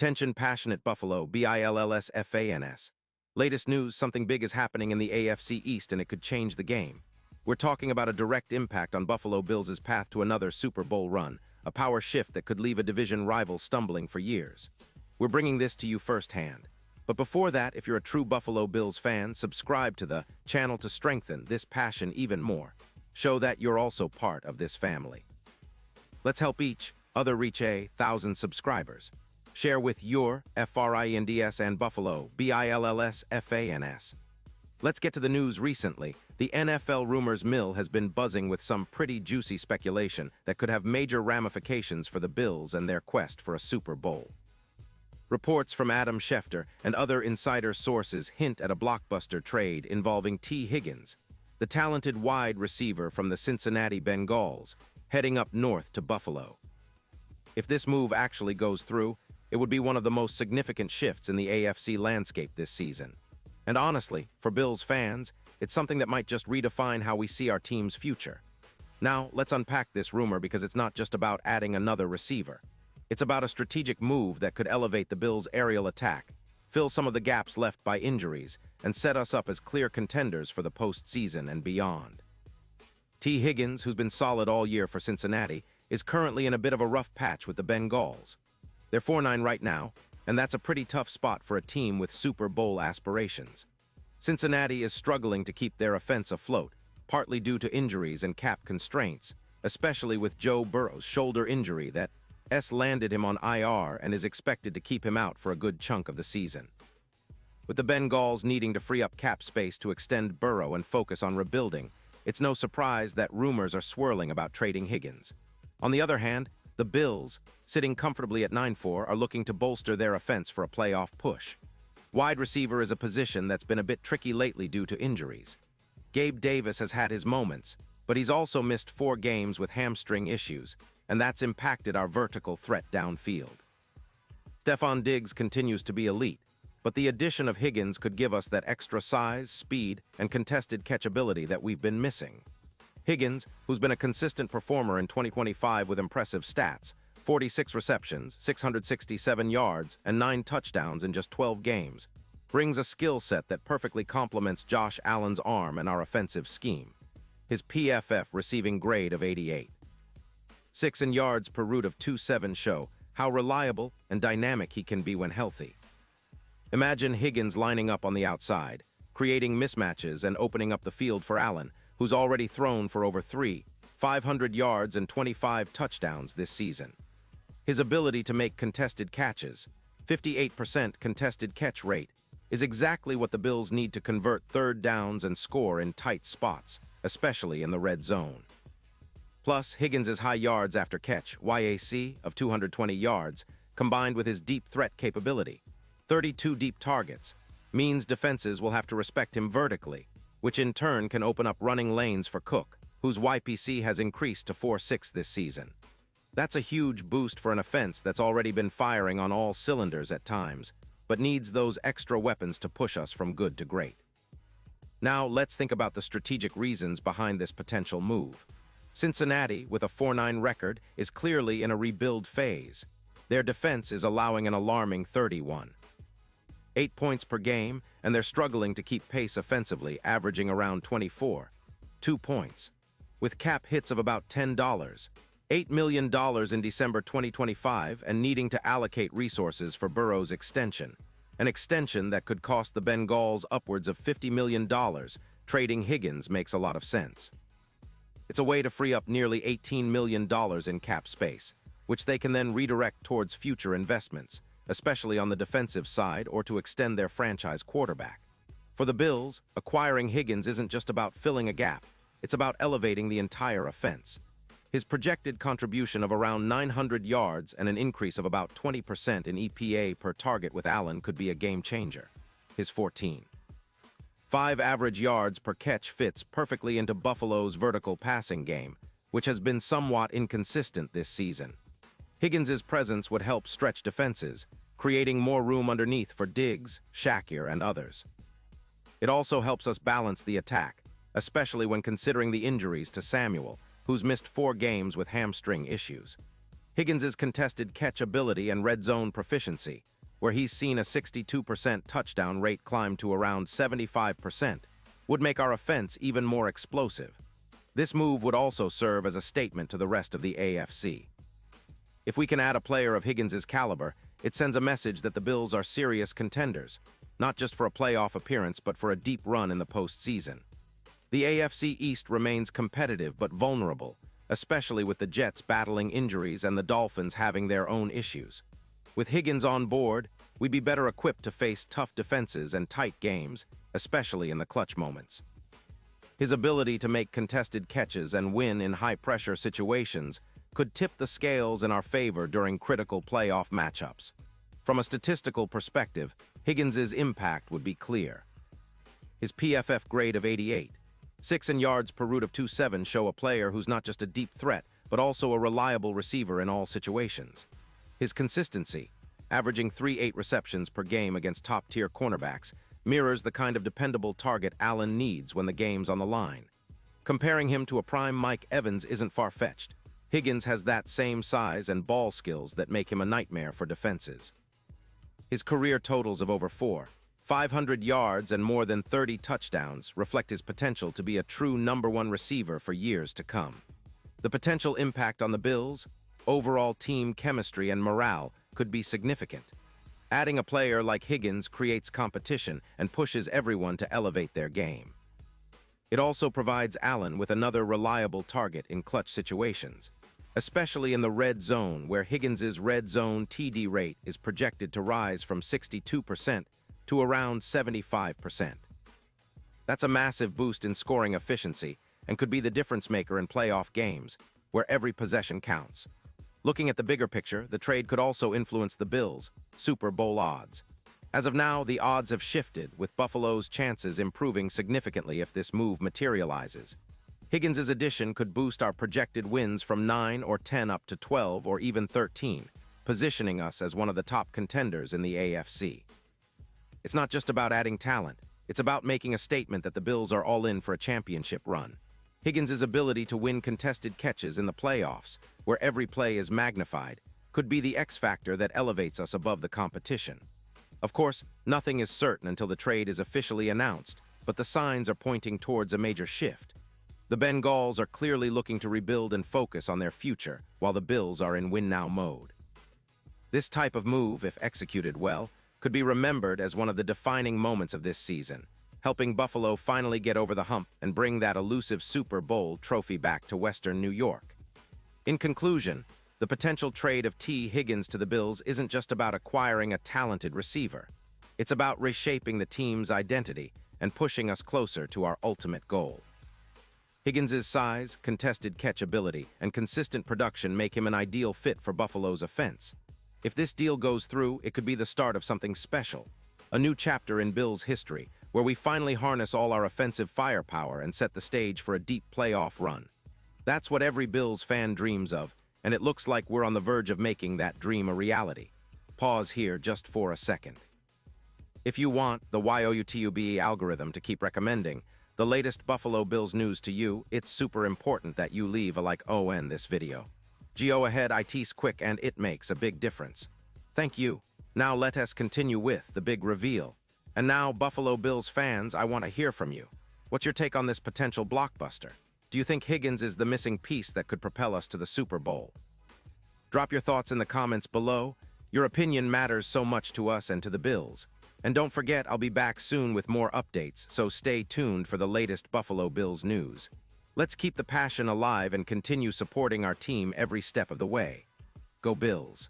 Attention passionate Buffalo, BILLSFANS. Latest news, something big is happening in the AFC East and it could change the game. We're talking about a direct impact on Buffalo Bills' path to another Super Bowl run, a power shift that could leave a division rival stumbling for years. We're bringing this to you firsthand. But before that, if you're a true Buffalo Bills fan, subscribe to the channel to strengthen this passion even more. Show that you're also part of this family. Let's help each other reach 1,000 subscribers. Share with your FRINDS and Buffalo, BILLSFANS. Let's get to the news recently. The NFL rumors mill has been buzzing with some pretty juicy speculation that could have major ramifications for the Bills and their quest for a Super Bowl. Reports from Adam Schefter and other insider sources hint at a blockbuster trade involving T. Higgins, the talented wide receiver from the Cincinnati Bengals, heading up north to Buffalo. If this move actually goes through, it would be one of the most significant shifts in the AFC landscape this season. And honestly, for Bills fans, it's something that might just redefine how we see our team's future. Now, let's unpack this rumor because it's not just about adding another receiver. It's about a strategic move that could elevate the Bills' aerial attack, fill some of the gaps left by injuries, and set us up as clear contenders for the postseason and beyond. T. Higgins, who's been solid all year for Cincinnati, is currently in a bit of a rough patch with the Bengals. They're 4-9 right now, and that's a pretty tough spot for a team with Super Bowl aspirations. Cincinnati is struggling to keep their offense afloat, partly due to injuries and cap constraints, especially with Joe Burrow's shoulder injury that landed him on IR and is expected to keep him out for a good chunk of the season. With the Bengals needing to free up cap space to extend Burrow and focus on rebuilding, it's no surprise that rumors are swirling about trading Higgins. On the other hand, the Bills, sitting comfortably at 9-4, are looking to bolster their offense for a playoff push. Wide receiver is a position that's been a bit tricky lately due to injuries. Gabe Davis has had his moments, but he's also missed 4 games with hamstring issues, and that's impacted our vertical threat downfield. Stefon Diggs continues to be elite, but the addition of Higgins could give us that extra size, speed, and contested catchability that we've been missing. Higgins, who's been a consistent performer in 2025 with impressive stats, 46 receptions, 667 yards, and 9 touchdowns in just 12 games, brings a skill set that perfectly complements Josh Allen's arm and our offensive scheme. His PFF receiving grade of 88. 6 in yards per route of 2.7 show how reliable and dynamic he can be when healthy. Imagine Higgins lining up on the outside, creating mismatches and opening up the field for Allen, who's already thrown for over 500 yards and 25 touchdowns this season. His ability to make contested catches, 58% contested catch rate, is exactly what the Bills need to convert third downs and score in tight spots, especially in the red zone. Plus, Higgins' high yards after catch, YAC, of 220 yards, combined with his deep threat capability, 32 deep targets, means defenses will have to respect him vertically, which in turn can open up running lanes for Cook, whose YPC has increased to 4.6 this season. That's a huge boost for an offense that's already been firing on all cylinders at times, but needs those extra weapons to push us from good to great. Now, let's think about the strategic reasons behind this potential move. Cincinnati, with a 4-9 record, is clearly in a rebuild phase. Their defense is allowing an alarming 8 points per game, and they're struggling to keep pace offensively, averaging around 2 points. With cap hits of about $10, $8 million in December 2025, and needing to allocate resources for Burrow's extension, an extension that could cost the Bengals upwards of $50 million, trading Higgins makes a lot of sense. It's a way to free up nearly $18 million in cap space, which they can then redirect towards future investments, especially on the defensive side or to extend their franchise quarterback. For the Bills, acquiring Higgins isn't just about filling a gap, it's about elevating the entire offense. His projected contribution of around 900 yards and an increase of about 20% in EPA per target with Allen could be a game changer. His 14.5 average yards per catch fits perfectly into Buffalo's vertical passing game, which has been somewhat inconsistent this season. Higgins' presence would help stretch defenses, creating more room underneath for Diggs, Shakir, and others. It also helps us balance the attack, especially when considering the injuries to Samuel, who's missed 4 games with hamstring issues. Higgins' contested catch ability and red zone proficiency, where he's seen a 62% touchdown rate climb to around 75%, would make our offense even more explosive. This move would also serve as a statement to the rest of the AFC. If we can add a player of Higgins' caliber, it sends a message that the Bills are serious contenders, not just for a playoff appearance but for a deep run in the postseason. The AFC East remains competitive but vulnerable, especially with the Jets battling injuries and the Dolphins having their own issues. With Higgins on board, we'd be better equipped to face tough defenses and tight games, especially in the clutch moments. His ability to make contested catches and win in high-pressure situations could tip the scales in our favor during critical playoff matchups. From a statistical perspective, Higgins' impact would be clear. His PFF grade of 88, 6 and yards per route of 2.7 show a player who's not just a deep threat, but also a reliable receiver in all situations. His consistency, averaging 3.8 receptions per game against top-tier cornerbacks, mirrors the kind of dependable target Allen needs when the game's on the line. Comparing him to a prime Mike Evans isn't far-fetched. Higgins has that same size and ball skills that make him a nightmare for defenses. His career totals of over 500 yards and more than 30 touchdowns reflect his potential to be a true #1 receiver for years to come. The potential impact on the Bills, overall team chemistry and morale could be significant. Adding a player like Higgins creates competition and pushes everyone to elevate their game. It also provides Allen with another reliable target in clutch situations, especially in the red zone, where Higgins' red zone TD rate is projected to rise from 62% to around 75%. That's a massive boost in scoring efficiency and could be the difference maker in playoff games, where every possession counts. Looking at the bigger picture, the trade could also influence the Bills' Super Bowl odds. As of now, the odds have shifted, with Buffalo's chances improving significantly if this move materializes. Higgins' addition could boost our projected wins from 9 or 10 up to 12 or even 13, positioning us as one of the top contenders in the AFC. It's not just about adding talent, it's about making a statement that the Bills are all in for a championship run. Higgins' ability to win contested catches in the playoffs, where every play is magnified, could be the X factor that elevates us above the competition. Of course, nothing is certain until the trade is officially announced, but the signs are pointing towards a major shift. The Bengals are clearly looking to rebuild and focus on their future, while the Bills are in win-now mode. This type of move, if executed well, could be remembered as one of the defining moments of this season, helping Buffalo finally get over the hump and bring that elusive Super Bowl trophy back to Western New York. In conclusion, the potential trade of T. Higgins to the Bills isn't just about acquiring a talented receiver. It's about reshaping the team's identity and pushing us closer to our ultimate goal. Higgins' size, contested catch ability, and consistent production make him an ideal fit for Buffalo's offense. If this deal goes through, it could be the start of something special, a new chapter in Bills' history, where we finally harness all our offensive firepower and set the stage for a deep playoff run. That's what every Bills fan dreams of, and it looks like we're on the verge of making that dream a reality. Pause here just for a second. If you want the YouTube algorithm to keep recommending the latest Buffalo Bills news to you, it's super important that you leave a like on this video. Go ahead, it's quick and it makes a big difference. Thank you. Now let us continue with the big reveal. And now, Buffalo Bills fans, I want to hear from you. What's your take on this potential blockbuster? Do you think Higgins is the missing piece that could propel us to the Super Bowl? Drop your thoughts in the comments below. Your opinion matters so much to us and to the Bills. And don't forget, I'll be back soon with more updates, so stay tuned for the latest Buffalo Bills news. Let's keep the passion alive and continue supporting our team every step of the way. Go Bills!